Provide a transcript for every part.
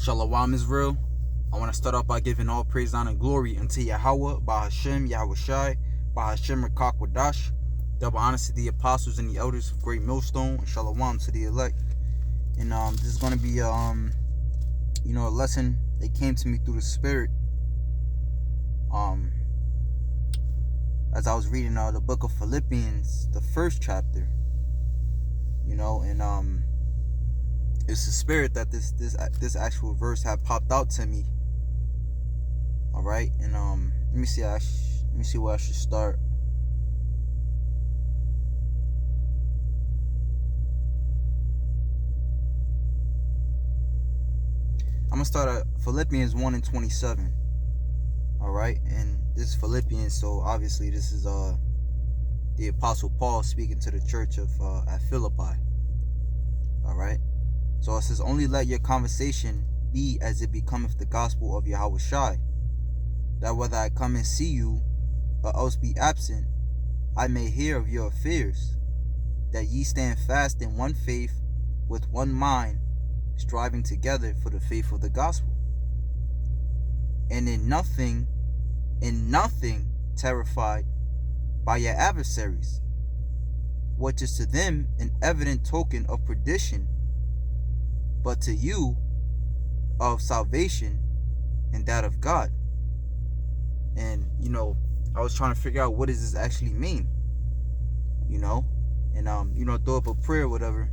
Shalom Israel. I want to start off by giving all praise, honor, and glory unto Yahweh, by Hashem, Yahweh Shai, by Hashem, Rakak Wadash. Double honors to the apostles and the elders of Great Millstone, and Shalom to the elect. And this is going to be a lesson that came to me through the Spirit. As I was reading the book of Philippians, the first chapter. It's the Spirit that this actual verse had popped out to me. All right, and let me see where I should start. I'm gonna start at Philippians 1:27. All right, and this is Philippians, so obviously this is the Apostle Paul speaking to the church of at Philippi. All right. So it says, only let your conversation be as it becometh the gospel of Yahweh Shai, that whether I come and see you, or else be absent, I may hear of your affairs, that ye stand fast in one faith, with one mind, striving together for the faith of the gospel. And in nothing terrified by your adversaries, which is to them an evident token of perdition, but to you of salvation and that of God. And I was trying to figure out, what does this actually mean? Throw up a prayer or whatever,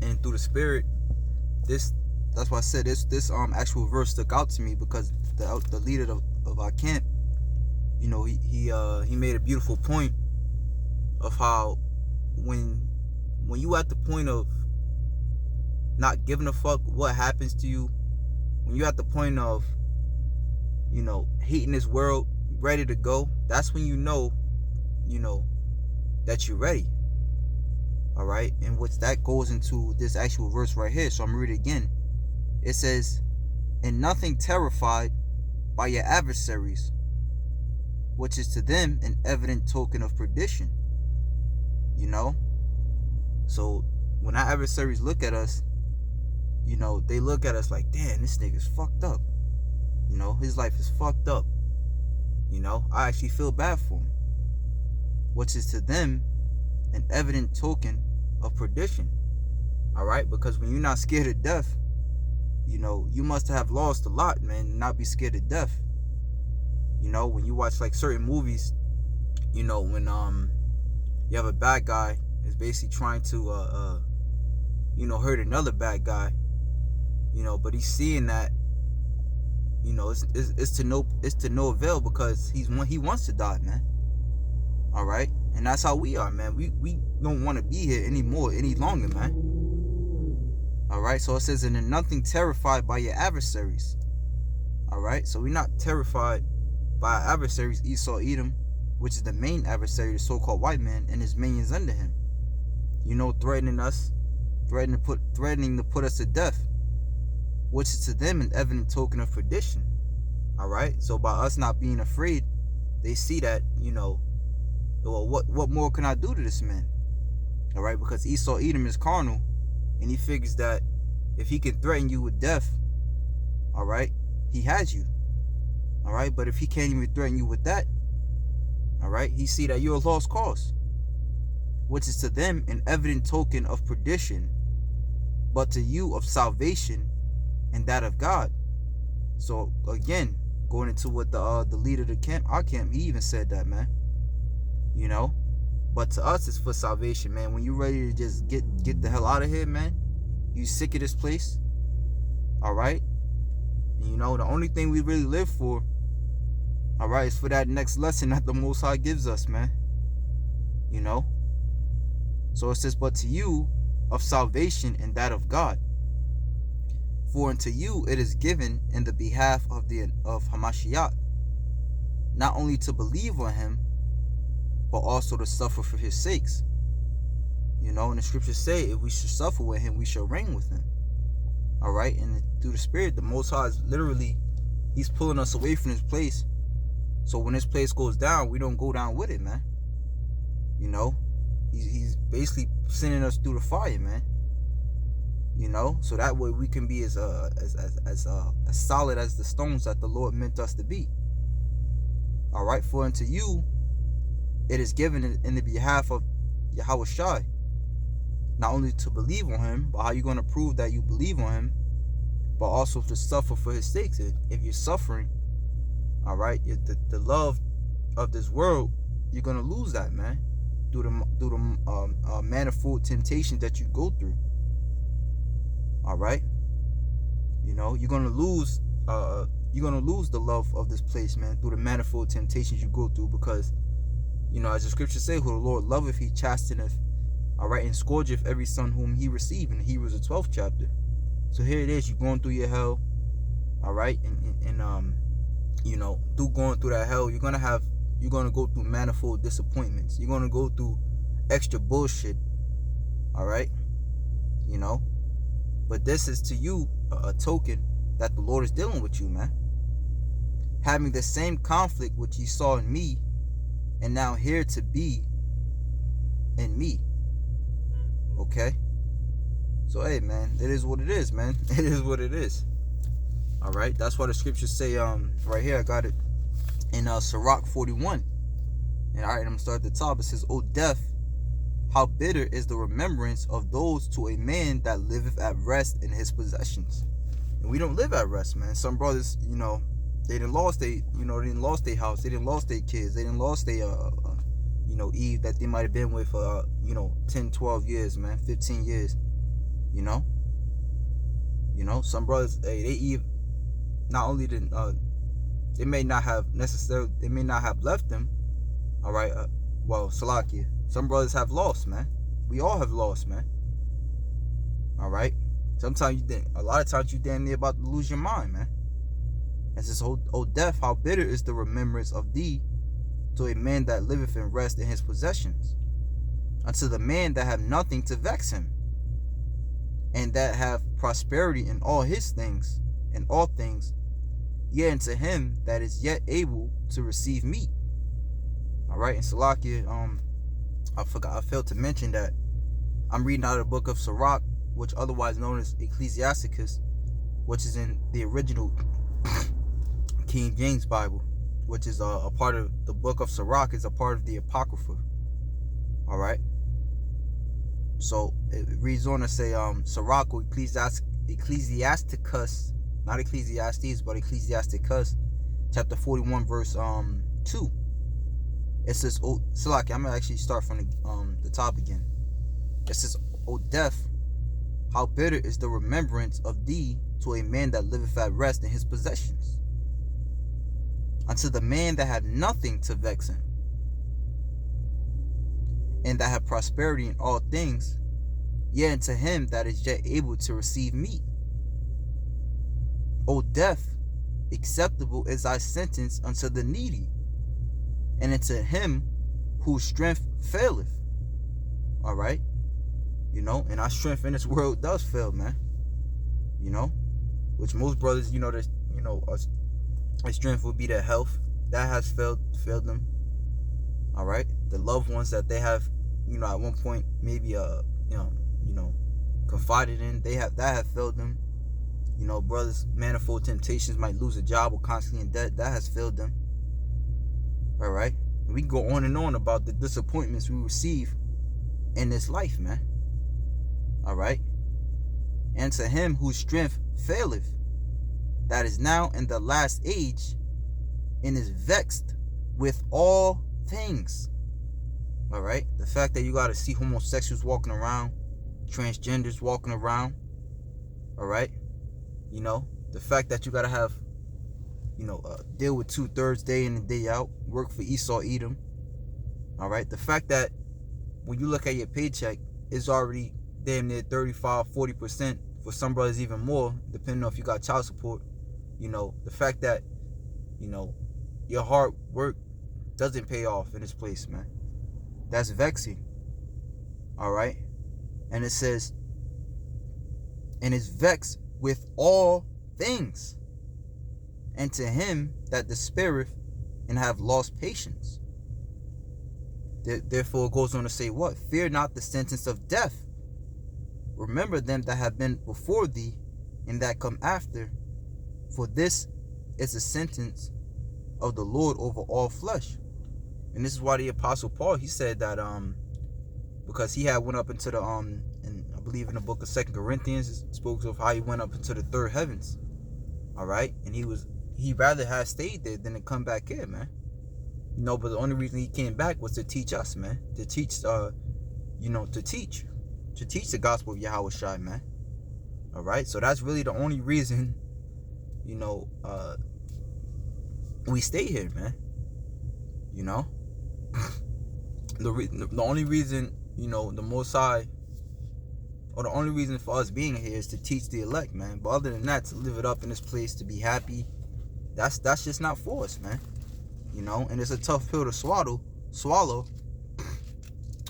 and through the Spirit, that's why I said this actual verse stuck out to me, because the leader of our camp, he made a beautiful point of how when you at the point of not giving a fuck what happens to you, when you're at the point of hating this world, ready to go, that's when you know that you're ready. All right, and that goes into this actual verse right here, so I'm gonna read it again. It says, and nothing terrified by your adversaries, which is to them an evident token of perdition. So when our adversaries look at us, they look at us like, damn, this nigga's fucked up. His life is fucked up. I actually feel bad for him. Which is to them an evident token of perdition. All right? Because when you're not scared of death, you must have lost a lot, man, and not be scared of death. When you watch like certain movies, when you have a bad guy is basically trying to hurt another bad guy, but he's seeing that it's to no avail, because he wants to die, man. All right, and that's how we are, man. We don't want to be here any longer, man. All right, so it says, and in nothing terrified by your adversaries. All right, so we're not terrified by our adversaries, Esau, Edom, which is the main adversary, the so-called white man, and his minions under him. Threatening us, threatening to put us to death, which is to them an evident token of perdition. All right, so by us not being afraid, they see that well, what more can I do to this man? All right, because Esau, Edom is carnal, and he figures that if he can threaten you with death, all right, he has you. All right, but if he can't even threaten you with that, all right, he see that you're a lost cause, which is to them an evident token of perdition, but to you of salvation and that of God. So again, going into what the leader of the camp, our camp, he even said that, man. But to us, it's for salvation, man. When you're ready to just get the hell out of here, man, you sick of this place, all right? And the only thing we really live for, all right, is for that next lesson that the Most High gives us, man. So it says, but to you of salvation and that of God. For unto you it is given in the behalf of Hamashiach, not only to believe on him, but also to suffer for his sakes. And the scriptures say, if we should suffer with him, we shall reign with him. All right, and through the Spirit, the Most High is literally, he's pulling us away from this place. So when this place goes down, we don't go down with it, man. He's basically sending us through the fire, man. so that way we can be as solid as the stones that the Lord meant us to be. All right, for unto you it is given in the behalf of Yahweh Shai, not only to believe on him, but how you going to prove that you believe on him, but also to suffer for his sake. If you're suffering, all right, the love of this world, you're going to lose that, man, through the manifold temptations that you go through. All right, you're going to lose the love of this place, man, through the manifold temptations you go through, because as the scriptures say, who the Lord loveth, he chasteneth, all right, and scourgeth every son whom he received, in Hebrews the 12th chapter. So here it is, you're going through your hell, all right, and through going through that hell, you're gonna go through manifold disappointments. You're gonna go through extra bullshit, all right, but this is to you a token that the Lord is dealing with you, man, having the same conflict which you saw in me, and now here to be in me. Okay, so hey, man, it is what it is, man. It is what it is. All right, that's why the scriptures say, right here, I got it in Sirach 41. And all right, I'm gonna start at the top. It says, "O death, how bitter is the remembrance of those to a man that liveth at rest in his possessions." And we don't live at rest, man. Some brothers, they didn't lost their house, they didn't lost their kids, they didn't lost their Eve that they might have been with 10, 12 years, man, 15 years. Some brothers, hey, they Eve not only didn't they may not have left them, all right, Salakia, some brothers have lost, man. We all have lost, man. All right, a lot of times you damn near about to lose your mind, man. It says, "O death, how bitter is the remembrance of thee to a man that liveth in rest in his possessions, unto the man that have nothing to vex him, and that have prosperity in all his things, in all things, yet unto him that is yet able to receive meat." All right, and Salakia, I failed to mention that I'm reading out of the book of Sirach, which otherwise known as Ecclesiasticus, which is in the original King James Bible, which is a part of the book of Sirach, is a part of the Apocrypha. All right, so it reads on to say, Sirach or Ecclesiasticus, not Ecclesiastes, but Ecclesiasticus, chapter 41, verse 2. It says, "Oh, Salaki, I'm gonna actually start from the top again." It says, "O death, how bitter is the remembrance of thee to a man that liveth at rest in his possessions, unto the man that had nothing to vex him, and that have prosperity in all things, yet unto him that is yet able to receive meat. O death, acceptable is thy sentence unto the needy, and unto him whose strength faileth." All right, and our strength in this world does fail, man. Which most brothers, our strength would be their health. That has failed them. All right, the loved ones that they have, at one point maybe confided in, that have failed them. Brothers, manifold temptations, might lose a job or constantly in debt. That has failed them. All right, we can go on and on about the disappointments we receive in this life, man. All right, and to him whose strength faileth, that is now in the last age, and is vexed with all things. All right, the fact that you got to see homosexuals walking around, transgenders walking around. All right, the fact that you got to have, deal with 2/3 day in and day out, work for Esau Edom. All right, the fact that when you look at your paycheck, it's already damn near 35-40%, for some brothers even more, depending on if you got child support. The fact that your hard work doesn't pay off in this place, man, that's vexing. All right, and it says, "And is vexed with all things, and to him that despaireth and have lost patience." Therefore it goes on to say, what? "Fear not the sentence of death, remember them that have been before thee, and that come after, for this is the sentence of the Lord over all flesh. And this is why the Apostle Paul, he said that because he had went up into the and I believe in the book of 2 Corinthians, it spoke of how he went up into the third heavens. All right, and he rather had stayed there than to come back here, man. But the only reason he came back was to teach us, man. To teach to teach the gospel of Yahweh Shai, man. All right, so that's really the only reason, we stay here, man. The only reason, the Most High, or the only reason for us being here is to teach the elect, man. But other than that, to live it up in this place, to be happy, that's just not for us, man. And it's a tough pill to swallow,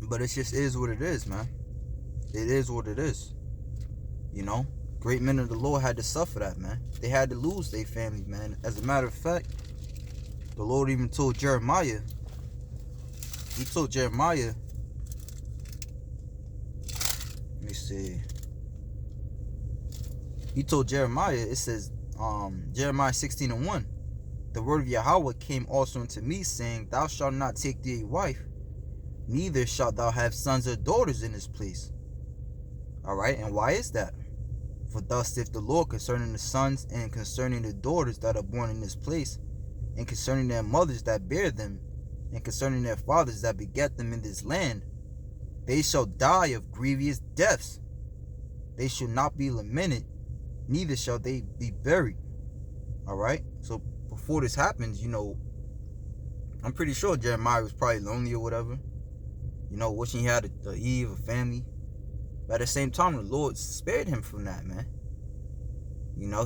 but it just is what it is, man. It is what it is. Great men of the Lord had to suffer that, man. They had to lose their family, man. As a matter of fact, the Lord even told Jeremiah. He told Jeremiah. Let me see. He told Jeremiah. It says, Jeremiah 16:1. The word of Yahweh came also unto me, saying, Thou shalt not take thee a wife, neither shalt thou have sons or daughters in this place. All right, and why is that? For thus saith the Lord concerning the sons and concerning the daughters that are born in this place, and concerning their mothers that bear them, and concerning their fathers that beget them in this land, they shall die of grievous deaths. They shall not be lamented, neither shall they be buried. All right, so before this happens, I'm pretty sure Jeremiah was probably lonely or whatever, wishing he had a Eve, a family. But at the same time, the Lord spared him from that, man.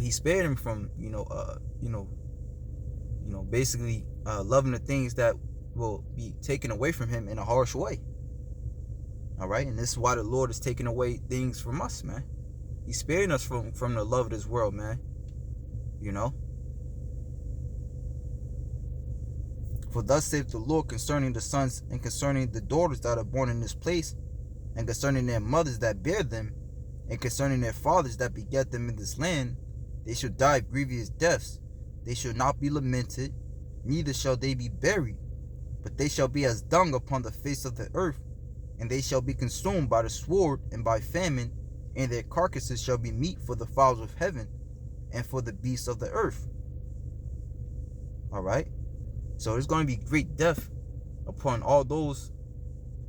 He spared him from, basically loving the things that will be taken away from him in a harsh way. All right, and this is why the Lord is taking away things from us, man. He's sparing us from the love of this world, man. For thus saith the Lord concerning the sons and concerning the daughters that are born in this place, and concerning their mothers that bear them, and concerning their fathers that beget them in this land, they shall die grievous deaths. They shall not be lamented, neither shall they be buried, but they shall be as dung upon the face of the earth, and they shall be consumed by the sword and by famine, and their carcasses shall be meat for the fowls of heaven and for the beasts of the earth. All right, so there's going to be great death upon all those,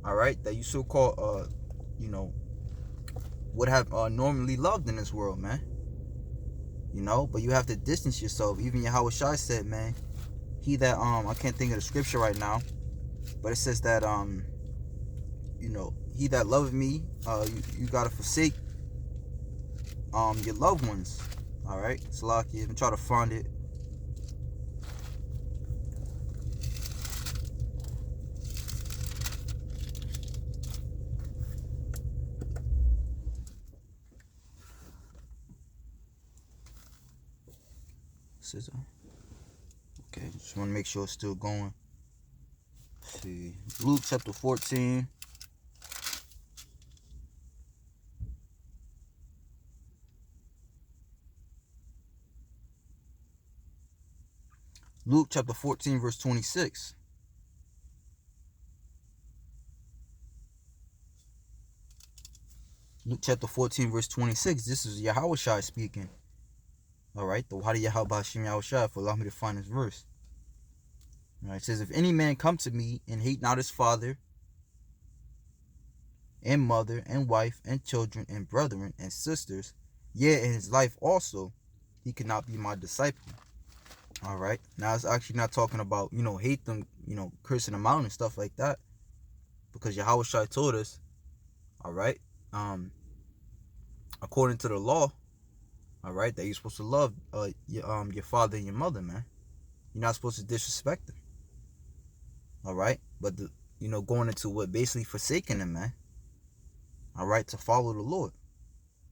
all right, that you so-called would have normally loved in this world, man. But you have to distance yourself. Even Yahweh Shai said, man, he that I can't think of the scripture right now, but it says that he that loveth me, you gotta forsake your loved ones. All right, Salaki, I'm trying to find it. Okay, just want to make sure it's still going. Let's see, Luke chapter 14. Luke chapter 14, verse 26. Luke chapter 14, verse 26. This is Yahweh Shai speaking. All right, the Wadi Yahweh Hashem Yahweh Shai, for allow me to find this verse. All right, it says, if any man come to me and hate not his father and mother and wife and children and brethren and sisters, yea, and his life also, he cannot be my disciple. All right, now it's actually not talking about, hate them, cursing them out and stuff like that, because Yahweh Shai told us, all right, according to the law, all right, that you're supposed to love your father and your mother, man. You're not supposed to disrespect them. All right, but going into what, basically forsaking them, man. All right, to follow the Lord,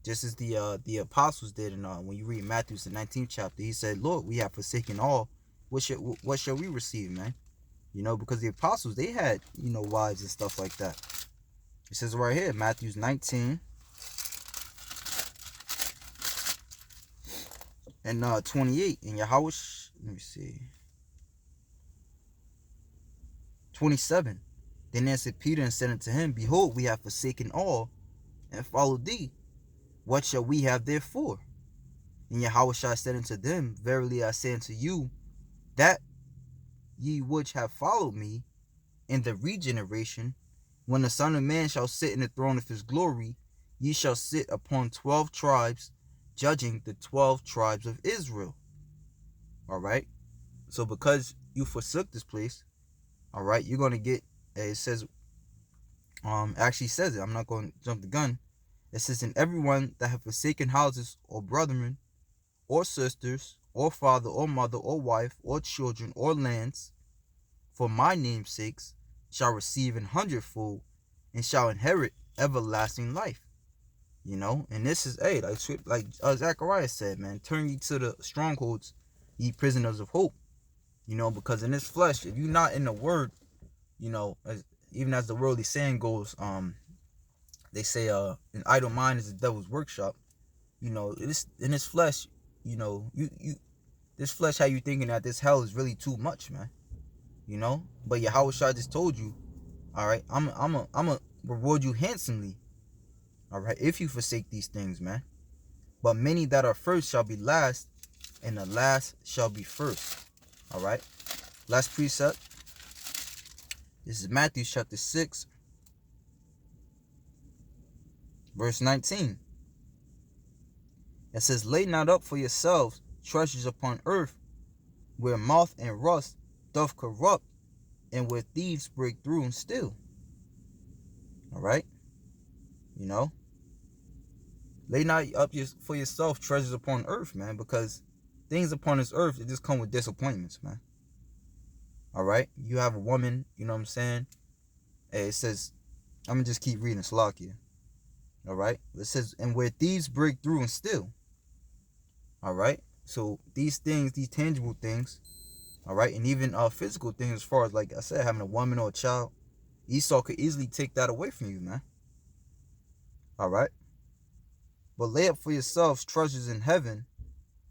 just as the apostles did. And when you read Matthew's the 19th chapter, he said, Lord, we have forsaken all. What shall we receive, man? Because the apostles, they had wives and stuff like that. It says right here, Matthew's 19. And 28, and Yahweh, let me see, 27. Then answered Peter and said unto him, Behold, we have forsaken all, and followed thee. What shall we have therefore? And Yahweh said unto them, Verily I say unto you, that ye which have followed me in the regeneration, when the Son of Man shall sit in the throne of his glory, ye shall sit upon 12 tribes, judging the 12 tribes of Israel. All right. So because you forsook this place, all right, you're going to get, it says, actually says it, I'm not going to jump the gun. It says, and everyone that have forsaken houses or brethren or sisters or father or mother or wife or children or lands for my name's sakes shall receive 100-fold and shall inherit everlasting life. You know, and this is, hey, like Zechariah said, man, turn ye to the strongholds, ye prisoners of hope. You know, because in this flesh, if you're not in the word, you know, even as the worldly saying goes, they say an idle mind is the devil's workshop. You know, in this flesh, you know, this flesh how you thinking that this hell is really too much, man. You know, but Yahweh Shai just told you, all right, I'm a reward you handsomely, all right, if you forsake these things, man. But many that are first shall be last, and the last shall be first. All right. Last precept. This is Matthew chapter 6, verse 19. It says, lay not up for yourselves treasures upon earth, where moth and rust doth corrupt, and where thieves break through and steal. All right. You know, lay not up for yourself treasures upon earth, man, because things upon this earth, it just come with disappointments, man. All right. You have a woman, you know what I'm saying? Hey, it says, I'm going to just keep reading Salakia. All right. It says, and where thieves break through and steal. All right. So these things, these tangible things, all right, and even physical things, as far as, like I said, having a woman or a child, Esau could easily take that away from you, man. All right. But lay up for yourselves treasures in heaven,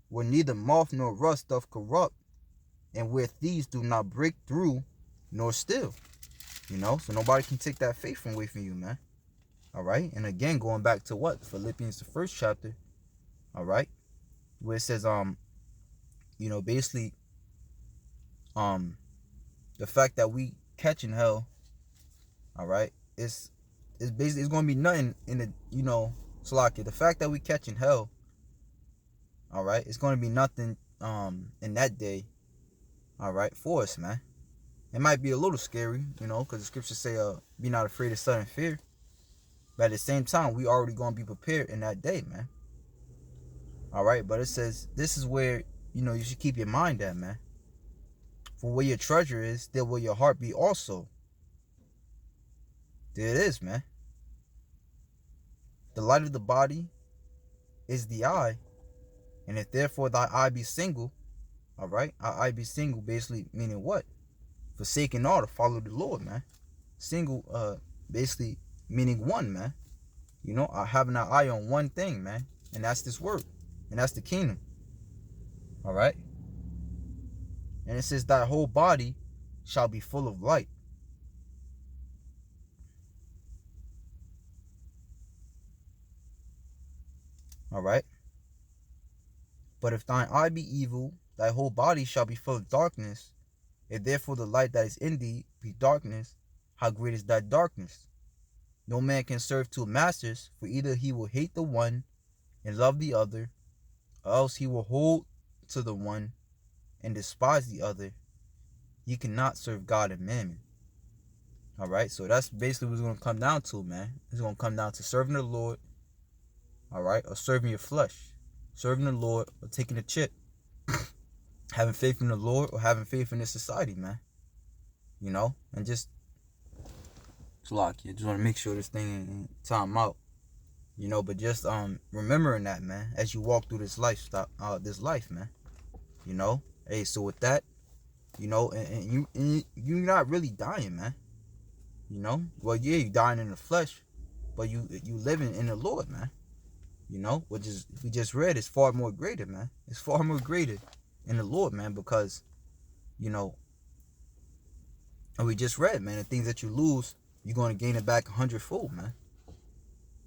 where neither moth nor rust doth corrupt, and where thieves do not break through nor steal. You know, so nobody can take that faith away from you, man. All right. And again, going back to what? Philippians, the 1st chapter. All right. Where it says, you know, basically, the fact that we catch in hell, all right, it's basically, it's going to be nothing in the, you know, Salakia. The fact that we catch in hell, all right, it's going to be nothing, in that day, all right, for us, man. It might be a little scary, you know, because the scriptures say, be not afraid of sudden fear. But at the same time, we already going to be prepared in that day, man. All right. But it says, this is where, you know, you should keep your mind at, man. For where your treasure is, there will your heart be also. There it is, man. The light of the body is the eye. And if therefore thy eye be single, all right, our eye be single, basically meaning what? Forsaking all to follow the Lord, man. Single, basically meaning one, man. You know, having our eye on one thing, man. And that's this word. And that's the kingdom. All right. And it says thy whole body shall be full of light. All right. But if thine eye be evil, thy whole body shall be full of darkness. If therefore the light that is in thee be darkness, how great is that darkness? No man can serve two masters, for either he will hate the one and love the other, or else he will hold to the one and despise the other. You cannot serve God and mammon. All right, so that's basically what it's going to come down to, man. It's going to come down to serving the Lord, all right, or serving your flesh. Serving the Lord or taking a chip. Having faith in the Lord or having faith in this society, man. You know, and just Slocky. I just want to make sure this thing ain't time out. You know, but just remembering that, man, as you walk through this lifestyle, this life, man. You know, hey, so with that, you know, and you're not really dying, man. You know, well, yeah, you dying in the flesh, but you living in the Lord, man. You know, which is we just read is far more greater, man. It's far more greater in the Lord, man, because you know, and we just read, man, the things that you lose, you're gonna gain it back 100-fold, man.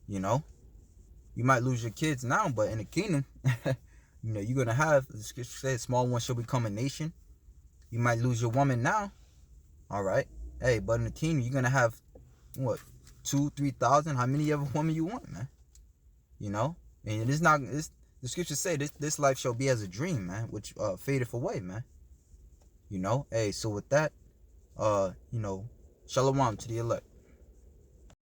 You know, you might lose your kids now, but in the kingdom, you know, you're gonna have, the scripture says, small one shall become a nation. You might lose your woman now, all right. Hey, but in the kingdom, you're gonna have what, 2,000-3,000, how many ever women you want, man. You know, and it's not. It's, the scriptures say this life shall be as a dream, man, which fadeth away, man. You know, hey. So with that, you know, shalom to the elect.